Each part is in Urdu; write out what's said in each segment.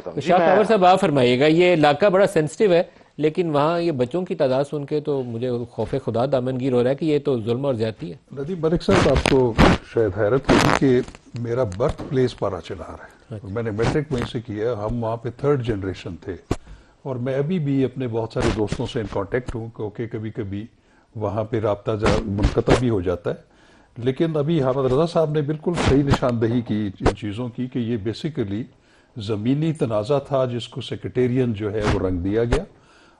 دیتا ہوں. شاہ کاور صاحب آپ فرمائیے گا، یہ علاقہ بڑا سینسٹیو ہے لیکن وہاں یہ بچوں کی تعداد سن کے تو مجھے خوف خدا دامنگیر ہو رہا ہے کہ یہ تو ظلم اور زیادتی ہے. ندیم ملک صاحب، آپ کو شاید حیرت ہوگی کہ میرا برتھ پلیس پارا چنار ہے. میں نے میٹرک وہیں سے کیا. ہم وہاں پہ 3rd جنریشن تھے اور میں ابھی بھی اپنے بہت سارے دوستوں سے ان کانٹیکٹ ہوں کیونکہ کبھی کبھی وہاں پہ رابطہ منقطع بھی ہو جاتا ہے. لیکن ابھی حامد رضا صاحب نے بالکل صحیح نشاندہی کی ان چیزوں کی کہ یہ بیسیکلی زمینی تنازع تھا جس کو سیکریٹیرین جو ہے وہ رنگ دیا گیا.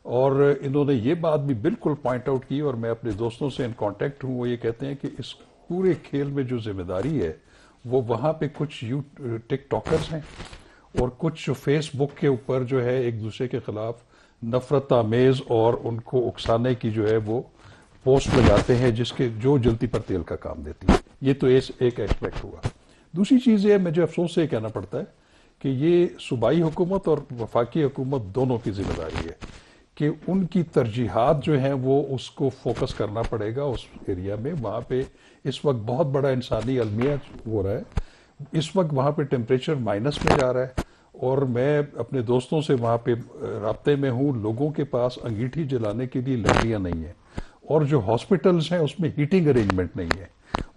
اور انہوں نے یہ بات بھی بالکل پوائنٹ آؤٹ کی اور میں اپنے دوستوں سے ان کانٹیکٹ ہوں. وہ یہ کہتے ہیں کہ اس پورے کھیل میں جو ذمہ داری ہے وہ وہاں پہ کچھ ٹک ٹاکرز ہیں اور کچھ فیس بک کے اوپر جو ہے ایک دوسرے کے خلاف نفرت آمیز اور ان کو اکسانے کی جو ہے وہ پوسٹ لگاتے ہیں جس کے جو جلتی پر تیل کا کام دیتی ہے. یہ تو ایک ایسپیکٹ ہوا. دوسری چیز یہ مجھے افسوس سے کہنا پڑتا ہے کہ یہ صوبائی حکومت اور وفاقی حکومت دونوں کی ذمہ داری ہے کہ ان کی ترجیحات جو ہیں وہ اس کو فوکس کرنا پڑے گا اس ایریا میں. وہاں پہ اس وقت بہت بڑا انسانی المیہ ہو رہا ہے. اس وقت وہاں پہ ٹیمپریچر مائنس میں جا رہا ہے اور میں اپنے دوستوں سے وہاں پہ رابطے میں ہوں. لوگوں کے پاس انگیٹھی جلانے کے لیے لکڑیاں نہیں ہیں اور جو ہاسپٹلز ہیں اس میں ہیٹنگ ارینجمنٹ نہیں ہے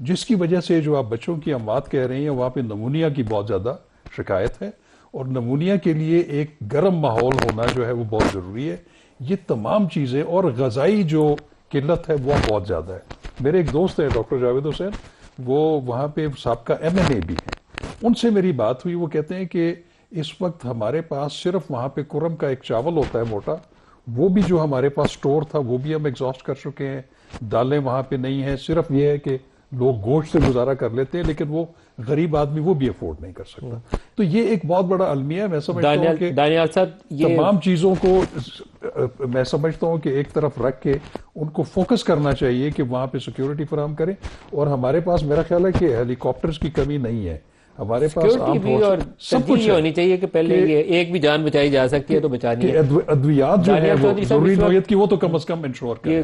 جس کی وجہ سے جو آپ بچوں کی اموات کہہ رہے ہیں وہاں پہ نمونیا کی بہت زیادہ شکایت ہے اور نمونیا کے لیے ایک گرم ماحول ہونا جو ہے وہ بہت ضروری ہے. یہ تمام چیزیں اور غذائی جو قلت ہے وہ بہت زیادہ ہے. میرے ایک دوست ہیں ڈاکٹر جاوید حسین، وہ وہاں پہ سابقہ MNA بھی ہیں. ان سے میری بات ہوئی. وہ کہتے ہیں کہ اس وقت ہمارے پاس صرف وہاں پہ کرم کا ایک چاول ہوتا ہے موٹا، وہ بھی جو ہمارے پاس سٹور تھا وہ بھی ہم ایگزاسٹ کر چکے ہیں. دالیں وہاں پہ نہیں ہیں. صرف یہ ہے کہ لوگ گوشت سے گزارا کر لیتے ہیں لیکن وہ غریب آدمی وہ بھی افورڈ نہیں کر سکتا. تو یہ ایک بہت بڑا المیہ ہے. میں سمجھتا ہوں کہ دانیال صاحب تمام چیزوں کو میں سمجھتا ہوں کہ ایک طرف رکھ کے ان کو فوکس کرنا چاہیے کہ وہاں پہ سیکیورٹی فراہم کریں. اور ہمارے پاس میرا خیال ہے کہ ہیلی کاپٹرز کی کمی نہیں ہے. ہمارے پاس عام بھی اور سب کچھ ہونی چاہیے کہ پہلے ایک بھی جان بچائی جا سکتی ہے تو بچانی ہے. ادویات جو ہے وہ ضروری نوعیت کی وہ تو کم از کم انشور کریں.